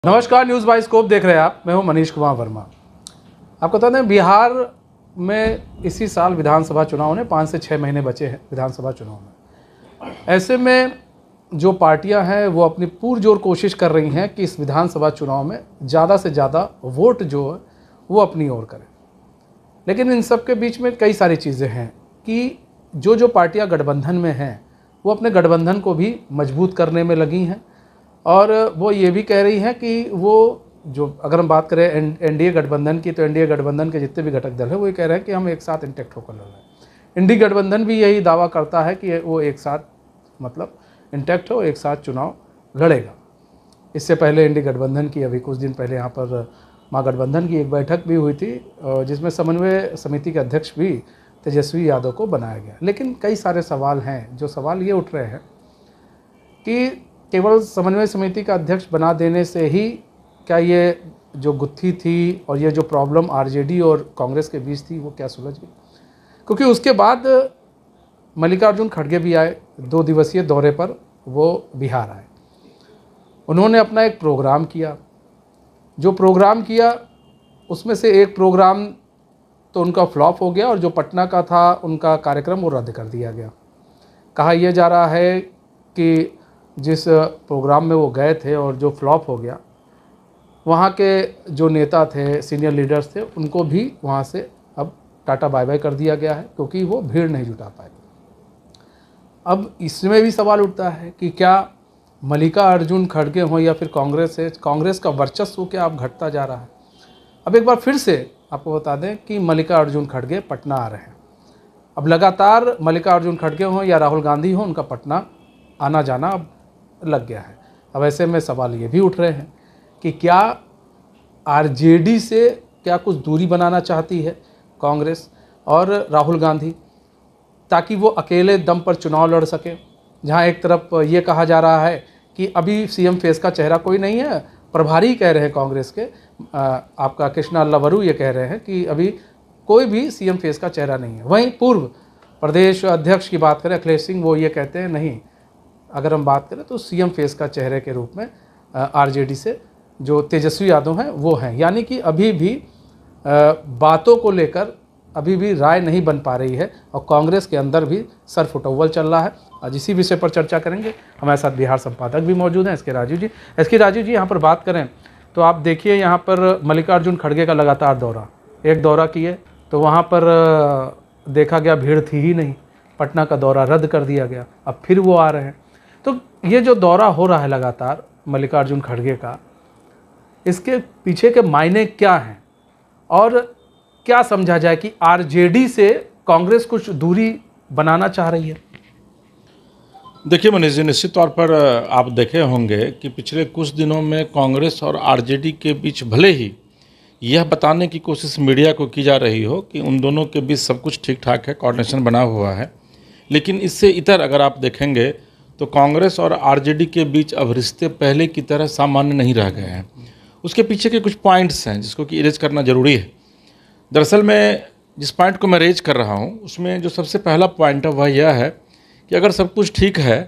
नमस्कार, news bye scope देख रहे हैं आप। मैं हूं मनीष कुमार वर्मा। आपको बता दें, बिहार में इसी साल विधानसभा चुनाव होने 5 से 6 महीने बचे हैं विधानसभा चुनाव में। ऐसे में जो पार्टियां हैं वो अपनी पुरजोर कोशिश कर रही हैं कि इस विधानसभा चुनाव में ज़्यादा से ज़्यादा वोट जो है वो अपनी ओर करें। लेकिन इन सब के बीच में कई सारी चीज़ें हैं कि जो पार्टियाँ गठबंधन में हैं वो अपने गठबंधन को भी मजबूत करने में लगी हैं। और वो ये भी कह रही हैं कि वो जो अगर हम बात करें एनडीए गठबंधन की, तो एनडीए गठबंधन के जितने भी घटक दल हैं वो ये कह रहे हैं कि हम एक साथ इंटैक्ट होकर लड़ रहे हैं। इंडी गठबंधन भी यही दावा करता है कि वो एक साथ मतलब इंटैक्ट हो, एक साथ चुनाव लड़ेगा। इससे पहले इंडी गठबंधन की अभी कुछ दिन पहले यहाँ पर महागठबंधन की एक बैठक भी हुई थी जिसमें समन्वय समिति के अध्यक्ष भी तेजस्वी यादव को बनाया गया। लेकिन कई सारे सवाल हैं। जो सवाल ये उठ रहे हैं कि केवल समन्वय समिति का अध्यक्ष बना देने से ही क्या ये जो गुत्थी थी और ये जो प्रॉब्लम आरजेडी और कांग्रेस के बीच थी वो क्या सुलझ गई? क्योंकि उसके बाद मल्लिकार्जुन खड़गे भी आए, 2 दिवसीय दौरे पर वो बिहार आए। उन्होंने अपना एक प्रोग्राम किया। जो प्रोग्राम किया उसमें से एक प्रोग्राम तो उनका फ्लॉप हो गया और जो पटना का था उनका कार्यक्रम वो रद्द कर दिया गया। कहा यह जा रहा है कि जिस प्रोग्राम में वो गए थे और जो फ्लॉप हो गया, वहाँ के जो नेता थे, सीनियर लीडर्स थे, उनको भी वहाँ से अब टाटा बाय बाय कर दिया गया है क्योंकि वो भीड़ नहीं जुटा पाए। अब इसमें भी सवाल उठता है कि क्या मल्लिकार्जुन खड़गे हों या फिर कांग्रेस है, कांग्रेस का वर्चस्व क्या अब घटता जा रहा है? अब एक बार फिर से आपको बता दें कि मल्लिकार्जुन खड़गे पटना आ रहे हैं। अब लगातार मल्लिकार्जुन खड़गे हों या राहुल गांधी हों, उनका पटना आना जाना अब लग गया है। अब ऐसे में सवाल ये भी उठ रहे हैं कि क्या आरजेडी से क्या कुछ दूरी बनाना चाहती है कांग्रेस और राहुल गांधी, ताकि वो अकेले दम पर चुनाव लड़ सके। जहां एक तरफ ये कहा जा रहा है कि अभी सीएम फेस का चेहरा कोई नहीं है, प्रभारी कह रहे हैं कांग्रेस के आपका कृष्णा अल्लावरू ये कह रहे हैं कि अभी कोई भी सीएम फेस का चेहरा नहीं है। वहीं पूर्व प्रदेश अध्यक्ष की बात करें अखिलेश सिंह, वो ये कहते हैं नहीं, अगर हम बात करें तो सीएम फेस का चेहरे के रूप में आरजेडी से जो तेजस्वी यादव हैं वो हैं। यानी कि अभी भी बातों को लेकर अभी भी राय नहीं बन पा रही है और कांग्रेस के अंदर भी सर फुटौल चल रहा है। आज इसी विषय पर चर्चा करेंगे। हमारे साथ बिहार संपादक भी मौजूद हैं एसके राजू जी। यहाँ पर बात करें तो आप देखिए, यहाँ पर मल्लिकार्जुन खड़गे का लगातार दौरा, एक दौरा किए तो वहाँ पर देखा गया भीड़ थी ही नहीं, पटना का दौरा रद्द कर दिया गया, अब फिर वो आ रहे हैं। तो ये जो दौरा हो रहा है लगातार मल्लिकार्जुन खड़गे का, इसके पीछे के मायने क्या हैं और क्या समझा जाए कि आरजेडी से कांग्रेस कुछ दूरी बनाना चाह रही है? देखिए मनीष जी, निश्चित तौर पर आप देखे होंगे कि पिछले कुछ दिनों में कांग्रेस और आरजेडी के बीच भले ही यह बताने की कोशिश मीडिया को की जा रही हो कि उन दोनों के बीच सब कुछ ठीक ठाक है, कोऑर्डिनेशन बना हुआ है, लेकिन इससे इतर अगर आप देखेंगे तो कांग्रेस और आरजेडी के बीच अब रिश्ते पहले की तरह सामान्य नहीं रह गए हैं। उसके पीछे के कुछ पॉइंट्स हैं जिसको कि इरेज करना ज़रूरी है। दरअसल मैं जिस पॉइंट को मैं रेज कर रहा हूँ उसमें जो सबसे पहला पॉइंट है वह यह है कि अगर सब कुछ ठीक है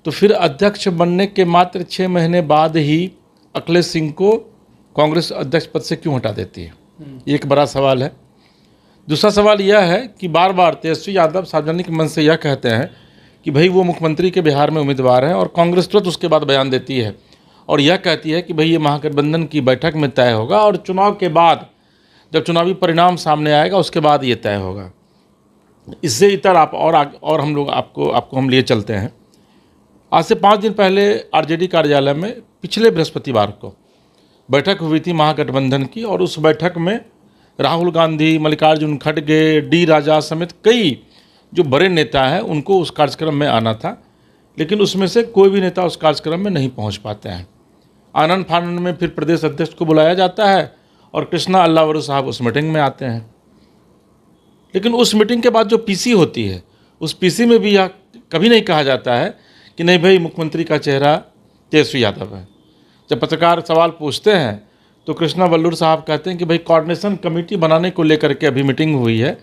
तो फिर अध्यक्ष बनने के मात्र 6 महीने बाद ही अखिलेश सिंह को कांग्रेस अध्यक्ष पद से क्यों हटा देती है, एक बड़ा सवाल है। दूसरा सवाल यह है कि बार बार तेजस्वी यादव सार्वजनिक मंच से यह कहते हैं कि भाई वो मुख्यमंत्री के बिहार में उम्मीदवार हैं और कांग्रेस तुरंत उसके बाद बयान देती है और यह कहती है कि भाई ये महागठबंधन की बैठक में तय होगा और चुनाव के बाद जब चुनावी परिणाम सामने आएगा उसके बाद ये तय होगा। इससे इतर आप और हम लोग आपको हम लिए चलते हैं। आज से 5 दिन पहले आरजेडी कार्यालय में पिछले बृहस्पतिवार को बैठक हुई थी महागठबंधन की और उस बैठक में राहुल गांधी, मल्लिकार्जुन खड़गे, डी राजा समेत कई जो बड़े नेता हैं उनको उस कार्यक्रम में आना था, लेकिन उसमें से कोई भी नेता उस कार्यक्रम में नहीं पहुंच पाते हैं। आनंद फानंद में फिर प्रदेश अध्यक्ष को बुलाया जाता है और कृष्णा अल्लावरू साहब उस मीटिंग में आते हैं, लेकिन उस मीटिंग के बाद जो पीसी होती है उस पीसी में भी यह कभी नहीं कहा जाता है कि नहीं भाई मुख्यमंत्री का चेहरा तेजस्वी यादव है। जब पत्रकार सवाल पूछते हैं तो कृष्णा वल्लूर साहब कहते हैं कि भाई कोऑर्डिनेशन कमेटी बनाने को लेकर के अभी मीटिंग हुई है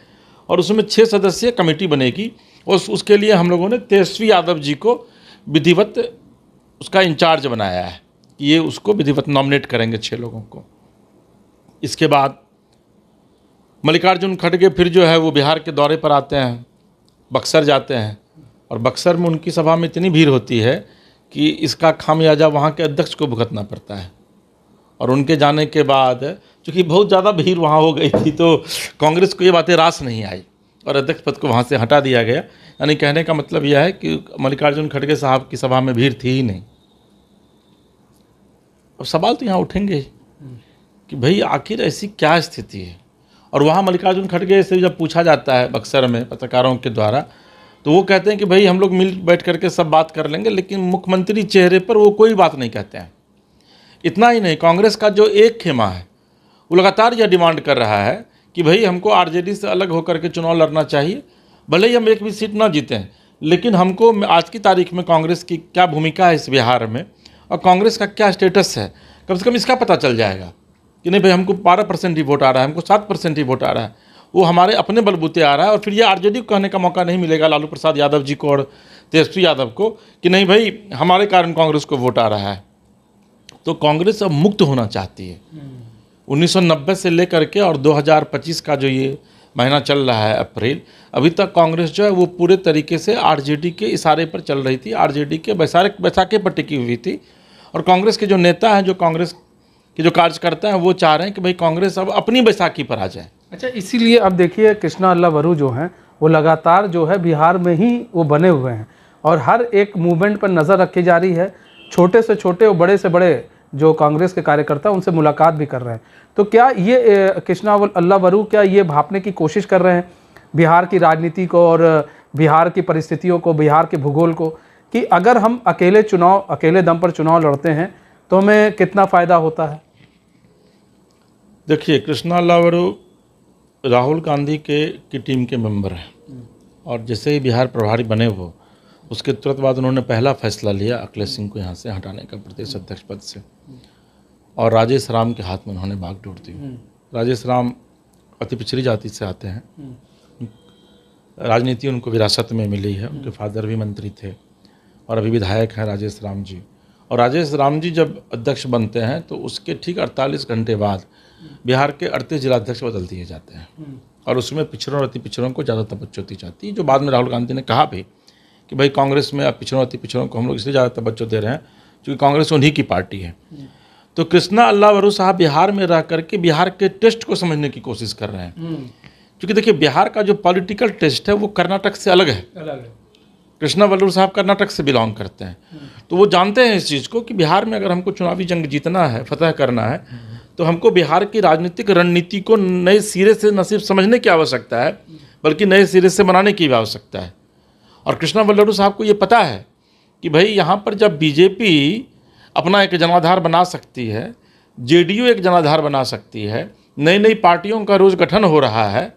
और उसमें 6 सदस्यीय कमेटी बनेगी और उसके लिए हम लोगों ने तेजस्वी यादव जी को विधिवत उसका इंचार्ज बनाया है। कि ये उसको विधिवत नॉमिनेट करेंगे 6 लोगों को। इसके बाद मल्लिकार्जुन खड़गे फिर जो है वो बिहार के दौरे पर आते हैं, बक्सर जाते हैं, और बक्सर में उनकी सभा में इतनी भीड़ होती है कि इसका खामियाजा वहाँ के अध्यक्ष को भुगतना पड़ता है। और उनके जाने के बाद चूँकि बहुत ज़्यादा भीड़ वहाँ हो गई थी तो कांग्रेस को ये बातें रास नहीं आई और अध्यक्ष पद को वहाँ से हटा दिया गया। यानी कहने का मतलब यह है कि मल्लिकार्जुन खड़गे साहब की सभा में भीड़ थी ही नहीं। अब सवाल तो यहाँ उठेंगे ही कि भाई आखिर ऐसी क्या स्थिति है। और वहाँ मल्लिकार्जुन खड़गे से जब पूछा जाता है बक्सर में पत्रकारों के द्वारा, तो वो कहते हैं कि भाई हम लोग मिल बैठ करके सब बात कर लेंगे, लेकिन मुख्यमंत्री चेहरे पर वो कोई बात नहीं कहते हैं। इतना ही नहीं, कांग्रेस का जो एक खेमा है वो लगातार यह डिमांड कर रहा है कि भाई हमको आरजेडी से अलग होकर के चुनाव लड़ना चाहिए, भले ही हम एक भी सीट ना जीतें, लेकिन हमको आज की तारीख में कांग्रेस की क्या भूमिका है इस बिहार में और कांग्रेस का क्या स्टेटस है, कम से कम इसका पता चल जाएगा कि नहीं भाई हमको 12% ही वोट आ रहा है, हमको 7% ही वोट आ रहा है, वो हमारे अपने बलबूते आ रहा है। और फिर ये आरजेडी को कहने का मौका नहीं मिलेगा लालू प्रसाद यादव जी को और तेजस्वी यादव को कि नहीं भाई हमारे कारण कांग्रेस को वोट आ रहा है। तो कांग्रेस अब मुक्त होना चाहती है। 1990 से लेकर के और 2025 का जो ये महीना चल रहा है अप्रैल, अभी तक कांग्रेस जो है वो पूरे तरीके से आरजेडी के इशारे पर चल रही थी, आरजेडी के बैसाखे पर टिकी हुई थी। और कांग्रेस के जो नेता हैं, जो कांग्रेस के जो कार्यकर्ता हैं, वो चाह रहे हैं कि भाई कांग्रेस अब अपनी बैसाखी पर आ जाए। अच्छा, इसीलिए अब देखिए कृष्णा अल्लावरू जो हैं वो लगातार जो है बिहार में ही वो बने हुए हैं और हर एक मूवमेंट पर नज़र रखी जा रही है। छोटे से छोटे और बड़े से बड़े जो कांग्रेस के कार्यकर्ता उनसे मुलाकात भी कर रहे हैं। तो क्या ये कृष्णा अल्लावरू क्या ये भांपने की कोशिश कर रहे हैं बिहार की राजनीति को और बिहार की परिस्थितियों को, बिहार के भूगोल को, कि अगर हम अकेले दम पर चुनाव लड़ते हैं तो हमें कितना फ़ायदा होता है? देखिए, कृष्णा अल्लावरू राहुल गांधी की टीम के मेंबर हैं और जैसे ही बिहार प्रभारी बने वो, उसके तुरंत बाद उन्होंने पहला फैसला लिया अखिलेश सिंह को यहाँ से हटाने का प्रदेश अध्यक्ष पद से, और राजेश राम के हाथ में उन्होंने बागडोर दी। राजेश राम अति पिछड़ी जाति से आते हैं, राजनीति उनको विरासत में मिली है, उनके फादर भी मंत्री थे और अभी विधायक हैं राजेश राम जी। और राजेश राम जी जब अध्यक्ष बनते हैं तो उसके ठीक 48 घंटे बाद बिहार के 38 जिलाध्यक्ष बदल दिए जाते हैं और उसमें पिछड़ों और अति पिछड़ों को ज़्यादा तवज्जो दी जाती है, जो बाद में राहुल गांधी ने कहा भी कि भाई कांग्रेस में अब पिछड़ों अति पिछड़ों को हम लोग इसलिए ज़्यादा तवज्जो दे रहे हैं क्योंकि कांग्रेस उन्हीं की पार्टी है। तो कृष्णा अल्लावरू साहब बिहार में रह करके बिहार के टेस्ट को समझने की कोशिश कर रहे हैं, क्योंकि देखिए बिहार का जो पॉलिटिकल टेस्ट है वो कर्नाटक से अलग है। कृष्णा अल्लावरू साहब कर्नाटक से बिलोंग करते हैं, तो वो जानते हैं इस चीज़ को कि बिहार में अगर हमको चुनावी जंग जीतना है, फतह करना है, तो हमको बिहार की राजनीतिक रणनीति को नए सिरे से न सिर्फ समझने की आवश्यकता है बल्कि नए सिरे से बनाने की भी आवश्यकता है। और कृष्णा अल्लावरू साहब को ये पता है कि भाई यहाँ पर जब बीजेपी अपना एक जनाधार बना सकती है, जेडीयू एक जनाधार बना सकती है, नई नई पार्टियों का रोज़ गठन हो रहा है,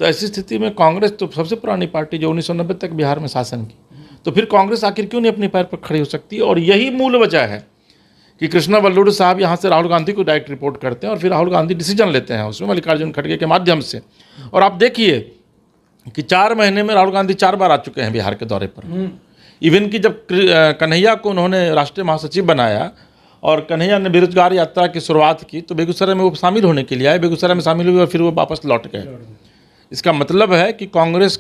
तो ऐसी स्थिति में कांग्रेस तो सबसे पुरानी पार्टी जो 1990 तक बिहार में शासन की, तो फिर कांग्रेस आखिर क्यों नहीं अपने पैर पर खड़ी हो सकती। और यही मूल वजह है कि कृष्णा अल्लावरू साहब यहाँ से राहुल गांधी को डायरेक्ट रिपोर्ट करते हैं और फिर राहुल गांधी डिसीजन लेते हैं उसमें मल्लिकार्जुन खड़गे के माध्यम से। और आप देखिए कि 4 महीने में राहुल गांधी 4 बार आ चुके हैं बिहार के दौरे पर। इवन कि जब कन्हैया को उन्होंने राष्ट्रीय महासचिव बनाया और कन्हैया ने बेरोजगार यात्रा की शुरुआत की तो बेगूसराय में वो शामिल होने के लिए आए, बेगूसराय में शामिल हुए और फिर वो वापस लौट गए। इसका मतलब है कि कांग्रेस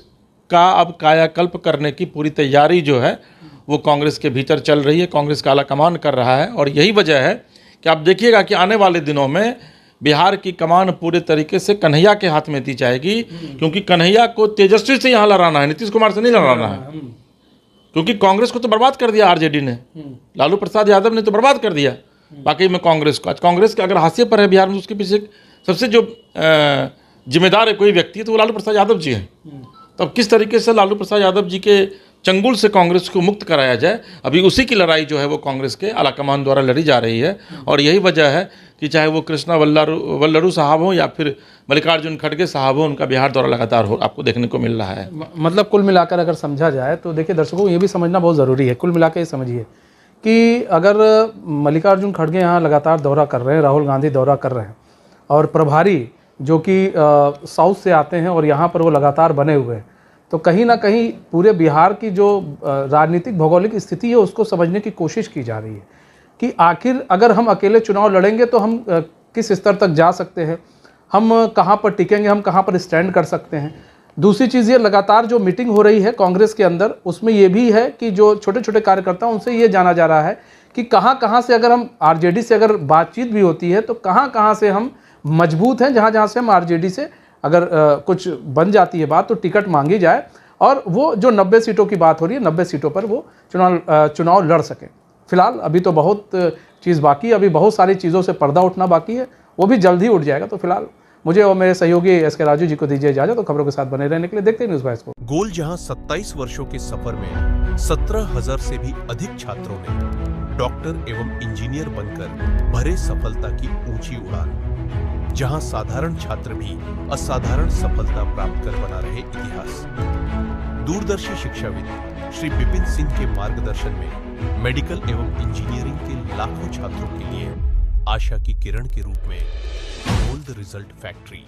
का अब कायाकल्प करने की पूरी तैयारी जो है वो कांग्रेस के भीतर चल रही है, कांग्रेस का आला कमान कर रहा है। और यही वजह है कि आप देखिएगा कि आने वाले दिनों में बिहार की कमान पूरे तरीके से कन्हैया के हाथ में दी जाएगी, क्योंकि कन्हैया को तेजस्वी से यहाँ लड़ाना है, नीतीश कुमार से नहीं लड़ाना है। क्योंकि कांग्रेस को तो बर्बाद कर दिया आरजेडी ने, लालू प्रसाद यादव ने तो बर्बाद कर दिया बाकी में कांग्रेस को। आज कांग्रेस के अगर हाशिए पर है बिहार में, उसके पीछे सबसे जो जिम्मेदार है कोई व्यक्ति है तो वो लालू प्रसाद यादव जी हैं। तो अब किस तरीके से लालू प्रसाद यादव जी के चंगुल से कांग्रेस को मुक्त कराया जाए, अभी उसी की लड़ाई जो है वो कांग्रेस के आलाकमान द्वारा लड़ी जा रही है। और यही वजह है कि चाहे वो कृष्णा अल्लावरू साहब हो या फिर मल्लिकार्जुन खड़गे साहब हो, उनका बिहार दौरा लगातार हो आपको देखने को मिल रहा है। मतलब कुल मिलाकर अगर समझा जाए तो देखिए दर्शकों को ये भी समझना बहुत ज़रूरी है। कुल मिलाकर ये समझिए कि अगर मल्लिकार्जुन खड़गे यहाँ लगातार दौरा कर रहे हैं, राहुल गांधी दौरा कर रहे हैं और प्रभारी जो कि साउथ से आते हैं और यहाँ पर वो लगातार बने हुए हैं, तो कहीं ना कहीं पूरे बिहार की जो राजनीतिक भौगोलिक स्थिति है उसको समझने की कोशिश की जा रही है। कि आखिर अगर हम अकेले चुनाव लड़ेंगे तो हम किस स्तर तक जा सकते हैं, हम कहाँ पर टिकेंगे, हम कहाँ पर स्टैंड कर सकते हैं। दूसरी चीज़ ये लगातार जो मीटिंग हो रही है कांग्रेस के अंदर, उसमें ये भी है कि जो छोटे छोटे कार्यकर्ता उनसे ये जाना जा रहा है कि कहाँ कहाँ से अगर हम आरजेडी से अगर बातचीत भी होती है तो कहाँ कहाँ से हम मजबूत हैं, जहाँ जहाँ से हम आरजेडी से अगर कुछ बन जाती है बात तो टिकट मांगी जाए और वो जो 90 सीटों की बात हो रही है 90 सीटों पर वो चुनाव लड़ सकें। फिलहाल अभी तो बहुत चीज़ बाकी है, अभी बहुत सारी चीज़ों से पर्दा उठना बाकी है, वो भी जल्द ही उठ जाएगा। तो फिलहाल मुझे और मेरे सहयोगी एसके राजू जी को दीजिए इजाजत। तो खबरों के साथ बने रहने के लिए देखते हैं न्यूज़ वाइज को। गोल जहां 27 वर्षों के सफर में 17,000 से भी अधिक छात्रों ने डॉक्टर एवं इंजीनियर बनकर भरे सफलता की ऊंची उड़ान, जहां साधारण छात्र भी असाधारण सफलता प्राप्त कर बना रहे इतिहास। दूरदर्शी शिक्षाविद श्री विपिन सिंह के मार्गदर्शन में मेडिकल एवं इंजीनियरिंग के लाखों छात्रों के लिए आशा की किरण के रूप में गोल्ड रिजल्ट फैक्ट्री